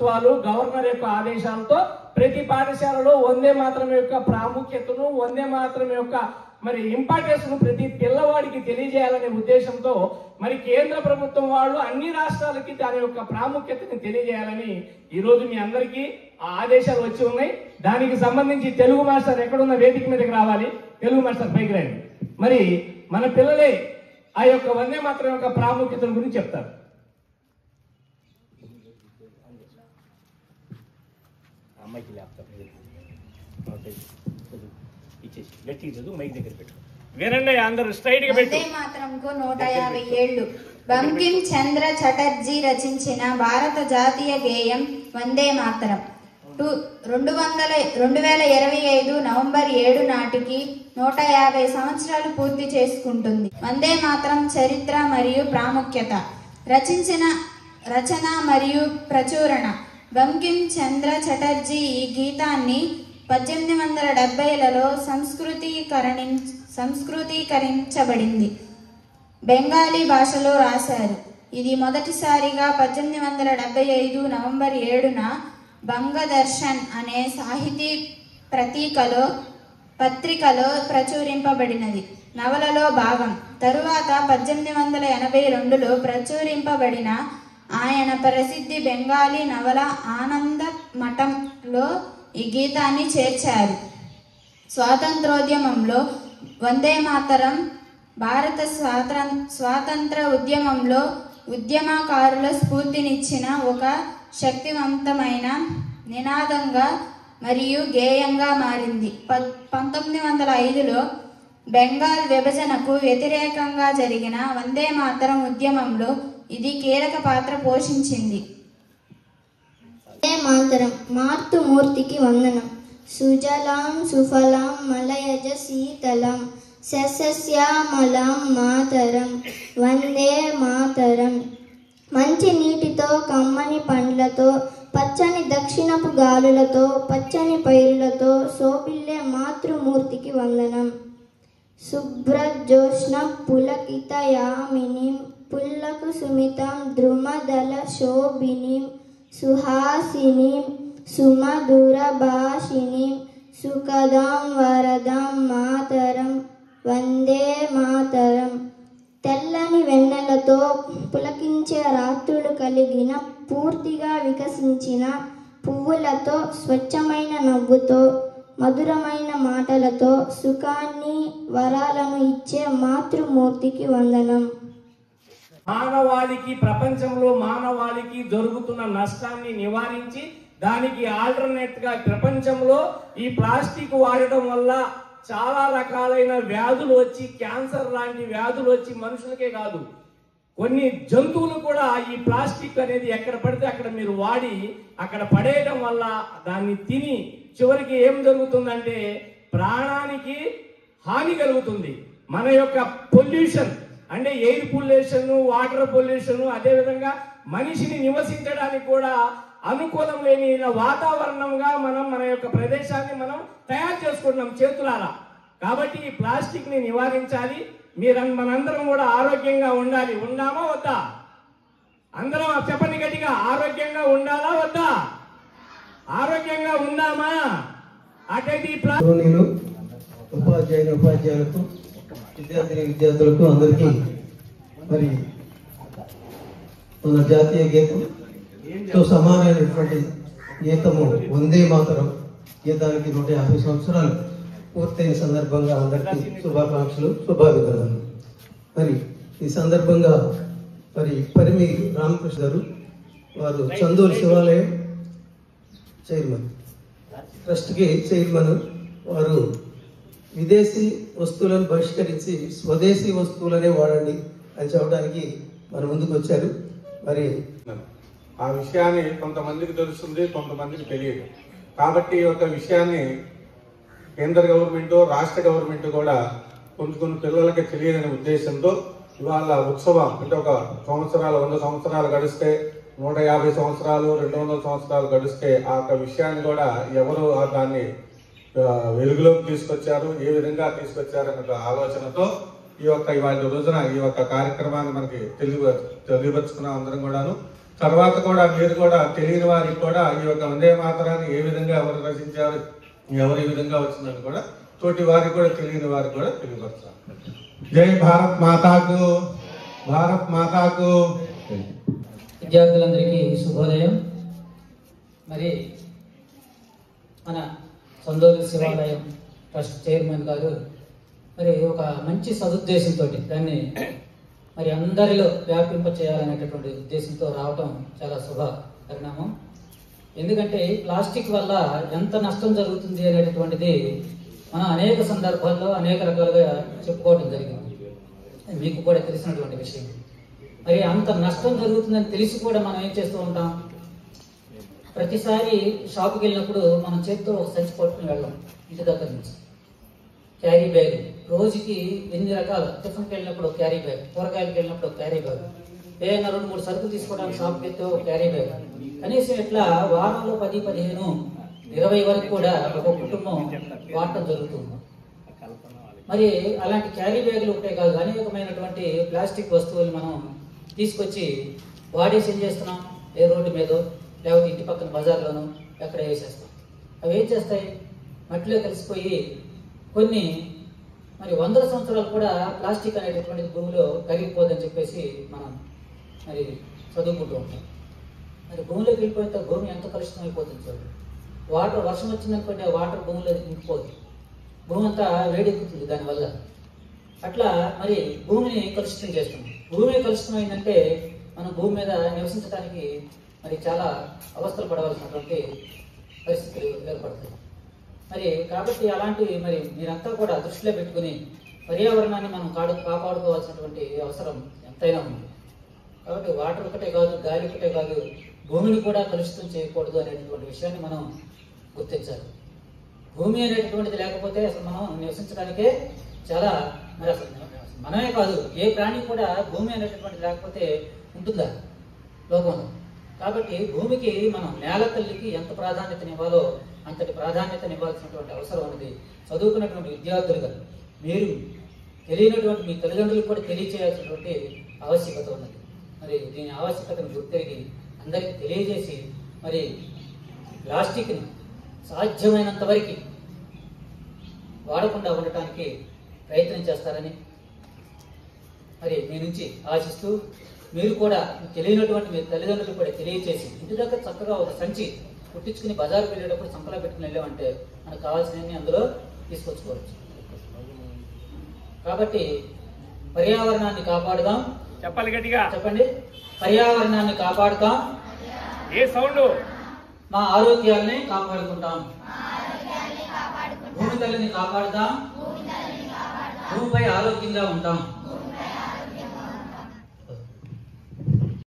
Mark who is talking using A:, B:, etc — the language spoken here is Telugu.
A: ప్రభుత్వాలు గవర్నర్ యొక్క ఆదేశాలతో ప్రతి పాఠశాలలో వందే మాతరం యొక్క ప్రాముఖ్యతను, వందే మాతరం యొక్క మరి ఇంపార్టెన్స్ ను ప్రతి పిల్లవాడికి తెలియజేయాలనే ఉద్దేశంతో మరి కేంద్ర ప్రభుత్వం వాళ్ళు అన్ని రాష్ట్రాలకి దాని యొక్క ప్రాముఖ్యతని తెలియజేయాలని ఈ రోజు మీ అందరికీ ఆ ఆదేశాలు వచ్చి ఉన్నాయి. దానికి సంబంధించి తెలుగు మాస్టర్ ఎక్కడున్న వేదిక మీదకి రావాలి, తెలుగు మాస్టర్ పైకి రండి. మరి మన పిల్లలే ఆ యొక్క వందే మాతరం యొక్క ప్రాముఖ్యతల గురించి చెప్తారు. అమ్మాయికి ల్యాప్టాప్ వినండి అందరూ స్ట్రైట్ గా పెట్టి.
B: వందే మాతరంకు 150 ఏళ్లు. బంకిం చంద్ర చటర్జీ రచించిన భారత జాతీయ గేయం వందే మాతరం 2025 నవంబర్ 7 నాటికి 150 సంవత్సరాలు పూర్తి చేసుకుంటుంది. వందే మాతరం చరిత్ర మరియు ప్రాముఖ్యత. రచన మరియు ప్రచురణ. బంకిం చంద్ర చటర్జీ ఈ గీతాన్ని 1870లలో సంస్కృతీకరించబడింది. బెంగాలీ భాషలో రాశారు. ఇది మొదటిసారిగా 1875 నవంబర్ 7న బంగదర్శన్ అనే సాహితీ పత్రికలో ప్రచురింపబడినది. నవలలో భాగం. తరువాత 1882లో ప్రచురింపబడిన ఆయన ప్రసిద్ధి బెంగాలీ నవల ఆనంద మఠంలో ఈ గీతాన్ని చేర్చారు. స్వాతంత్రోద్యమంలో వందే మాతరం భారత స్వాతంత్ర ఉద్యమంలో ఉద్యమకారుల స్ఫూర్తినిచ్చిన ఒక శక్తివంతమైన నినాదంగా మరియు గేయంగా మారింది. 1905లో బెంగాల్ విభజనకు వ్యతిరేకంగా జరిగిన వందే మాతరం ఉద్యమంలో ఇది కీలక పాత్ర పోషించింది.
C: వందే మాతరం. మార్తుమూర్తికి వందనం. సుజలాం సుఫలాం మలయజ శీతలం సస్యశ్యామలం మాతరం వందే మాతరం. మంచి నీటితో, కమ్మని పండ్లతో, పచ్చని దక్షిణపు గాలులతో, పచ్చని పైరులతో శోభిల్లే మాతృమూర్తికి వందనం. శుభ్రజ్యోత్స్న పులకితయామినీం పుల్లకు సుమితం ద్రుమదల శోభినీం సుహాసినీం సుమధుర భాషినీం సుఖదాం వరదాం మాతరం వందే మాతరం. తెల్లని వెన్నెలతో పులకించే రాత్రులు కలిగిన, పూర్తిగా వికసించిన పువ్వులతో, స్వచ్ఛమైన నవ్వుతో, మధురమైన మాటలతో సుఖాన్ని, వరాలను ఇచ్చే మాతృమూర్తికి వందనం.
A: మానవాళికి, ప్రపంచంలో మానవాళికి జరుగుతున్న నష్టాన్ని నివారించి దానికి ఆల్టర్నేట్ గా ప్రపంచంలో ఈ ప్లాస్టిక్ వాడటం వల్ల చాలా రకాలైన వ్యాధులు వచ్చి, క్యాన్సర్ లాంటి వ్యాధులు వచ్చి మనుషులకే కాదు కొన్ని జంతువులు కూడా ఈ ప్లాస్టిక్ అనేది ఎక్కడ పడితే అక్కడ మీరు వాడి అక్కడ పడేయడం వల్ల దాన్ని తిని చివరికి ఏం జరుగుతుందంటే ప్రాణానికి హాని కలుగుతుంది. మన యొక్క పొల్యూషన్ అంటే ఎయిర్ పొల్యూషన్, వాటర్ పొల్యూషన్, అదేవిధంగా మనిషిని నివసించడానికి కూడా అనుకూలం లేని వాతావరణంగా మనం మన యొక్క ప్రదేశాన్ని మనం తయారు చేసుకుంటున్నాం చేతులారా. కాబట్టి ఈ ప్లాస్టిక్ ని నివారించాలి. మనందరం కూడా ఆరోగ్యంగా ఉండాలి. ఉండామా వద్దా? అందరం చెప్పండి గట్టిగా, ఆరోగ్యంగా ఉండాలా వద్దా? ఆరోగ్యంగా ఉందామా? అటైతే
D: ఉపాధ్యాయులకు, విద్యార్థులకు అందరికీ మరి మన జాతీయ గీతంతో సమానమైనటువంటి గీతము వందే మాతరం గీతానికి 150 సంవత్సరాలు పూర్తయిన సందర్భంగా అందరికీ శుభాకాంక్షలు, శుభాభినందనలు. మరి ఈ సందర్భంగా మరి పరిమి రామకృష్ణ గారు, వారు చందూరు శివాలయం చైర్మన్, ట్రస్ట్కి చైర్మన్, వారు విదేశీ వస్తువులను బహిష్కరించి స్వదేశీ వస్తువులనే వాడండి అని చెప్పడానికి మన ముందుకు వచ్చారు. మరి
E: ఆ విషయాన్ని కొంతమందికి తెలుస్తుంది, కొంతమందికి తెలియదు. కాబట్టి ఒక విషయాన్ని కేంద్ర గవర్నమెంట్, రాష్ట్ర గవర్నమెంట్ కూడా కొన్ని పిల్లలకి తెలియదనే ఉద్దేశంతో ఇవాళ ఉత్సవం అంటే ఒక సంవత్సరాలు 100 సంవత్సరాలు గడిస్తే, 150 సంవత్సరాలు, 200 సంవత్సరాలు గడిస్తే ఆ యొక్క విషయాన్ని కూడా ఎవరు దాన్ని వెలుగులోకి తీసుకొచ్చారు, ఏ విధంగా తీసుకొచ్చారనే ఆలోచనతో ఇవాళ రోజున ఈ యొక్క కార్యక్రమాన్ని మనకి తెలియపరుచుకున్నాం అందరం కూడాను. తర్వాత కూడా మీరు కూడా తెలియని వారికి కూడా ఈ యొక్క వందే మాతరాన్ని ఏ విధంగా ఎవరు రచించారు, ఎవరు ఈ విధంగా వచ్చిందని కూడా తోటి వారికి కూడా తెలియని వారికి కూడా తెలియపరచాలి. జై భారత్ మాతాకు, భారత్ మాతాకు.
F: విద్యార్థులందరికీ శుభోదయం. మరి మన సందోలి శివాలయం ట్రస్ట్ చైర్మన్ గారు మరి ఒక మంచి సదుద్దేశంతో దాన్ని మరి అందరిలో వ్యాపింప చేయాలనేటటువంటి ఉద్దేశంతో రావటం చాలా శుభ పరిణామం. ఎందుకంటే ప్లాస్టిక్ వల్ల ఎంత నష్టం జరుగుతుంది అనేటటువంటిది మనం అనేక సందర్భాల్లో అనేక రకాలుగా చెప్పుకోవడం జరిగింది. మీకు కూడా తెలిసినటువంటి విషయం. మరి అంత నష్టం జరుగుతుందని తెలిసి కూడా మనం ఏం చేస్తూ ఉంటాం, ప్రతిసారి షాప్కి వెళ్ళినప్పుడు మనం చేతితో ఒక సంచి పట్టుకుని వెళ్ళాం. ఇంటి దగ్గర నుంచి క్యారీ బ్యాగ్, రోజుకి 8 రకాల టిఫిన్కి వెళ్ళినప్పుడు ఒక క్యారీ బ్యాగ్, కూరగాయలకు వెళ్ళినప్పుడు ఒక క్యారీ బ్యాగ్, ఏదైనా 2-3 సరుకులు తీసుకోవడానికి షాప్కి వెళ్తే ఒక క్యారీ బ్యాగ్. కనీసం ఇట్లా వారంలో 10, 15, 20 వరకు కూడా ఒక కుటుంబం వాడటం జరుగుతుంది. మరి అలాంటి క్యారీ బ్యాగులు ఒకటే కాదు, అనేకమైనటువంటి ప్లాస్టిక్ వస్తువులు మనం తీసుకొచ్చి వాడేసి ఏం చేస్తున్నాం, ఏ రోడ్డు మీదో లేకపోతే ఇంటి పక్కన బజార్లోనో ఎక్కడ వేసేస్తాం. అవి ఏం చేస్తాయి, మట్టిలో కలిసిపోయి కొన్ని మరి 100 సంవత్సరాలు కూడా ప్లాస్టిక్ అనేటటువంటి భూమిలో కరిగిపోదని చెప్పేసి మనం మరి చదువుకుంటూ ఉంటాం. మరి భూమిలోకి వెళ్ళిపోయిన భూమి ఎంత కలుషితం అయిపోతుంది చూడండి. వాటర్ వర్షం వచ్చిందనుకోండి, ఆ వాటర్ భూమిలో ఇంకిపోతుంది, భూమి అంతా వేడెక్కుతుంది దానివల్ల. అట్లా మరి భూమిని కలుషితం చేస్తున్నాం. భూమి కలుషితం అయిందంటే మనం భూమి మీద నివసించడానికి మరి చాలా అవస్థలు పడవలసినటువంటి పరిస్థితులు ఏర్పడతాయి. మరి కాబట్టి అలాంటివి మరి మీరంతా కూడా దృష్టిలో పెట్టుకుని పర్యావరణాన్ని మనం కాపాడుకోవాల్సినటువంటి అవసరం ఎంతైనా ఉంది. కాబట్టి వాటర్ ఒకటే కాదు, గాలి ఒకటే కాదు, భూమిని కూడా కలుషితం చేయకూడదు అనేటటువంటి విషయాన్ని మనం గుర్తించాలి. భూమి అనేటటువంటిది లేకపోతే అసలు మనం నివసించడానికే చాలా మరి అసలు మనమే కాదు, ఏ ప్రాణి కూడా భూమి అనేటటువంటిది లేకపోతే ఉంటుందా లోకంలో. కాబట్టి భూమికి మనం నేల తల్లికి ఎంత ప్రాధాన్యతనివ్వాలో అంతటి ప్రాధాన్యతనివ్వాల్సినటువంటి అవసరం ఉంది. చదువుకున్నటువంటి విద్యార్థులుగా మీరు తెలియనటువంటి మీ తల్లిదండ్రులకు కూడా తెలియచేయాల్సినటువంటి ఆవశ్యకత ఉన్నది. మరి దీని ఆవశ్యకతను గుర్తిరిగి అందరికీ తెలియజేసి మరి ప్లాస్టిక్ని సాధ్యమైనంత వరకు వాడకుండా ఉండటానికి ప్రయత్నం చేస్తారని మరి మీ నుంచి ఆశిస్తూ, మీరు కూడా తెలియనటువంటి మీ తల్లిదండ్రులు కూడా తెలియచేసి ఇంటి దగ్గర చక్కగా ఒక సంచి కుట్టించుకుని బజార్కి వెళ్ళేటప్పుడు సంకలా పెట్టుకుని వెళ్ళామంటే మనకు కావాల్సినవి అందులో తీసుకొచ్చుకోవచ్చు. కాబట్టి పర్యావరణాన్ని కాపాడుదాం.
A: చెప్పాలి గట్టిగా
F: చెప్పండి. పర్యావరణాన్ని కాపాడుతాం,
A: ఏ సౌండ్,
F: మా ఆరోగ్యాన్ని కాపాడుకుంటాం. భూమి తల్లిని కాపాడుతాం, భూమిపై ఆరోగ్యంగా ఉంటాం.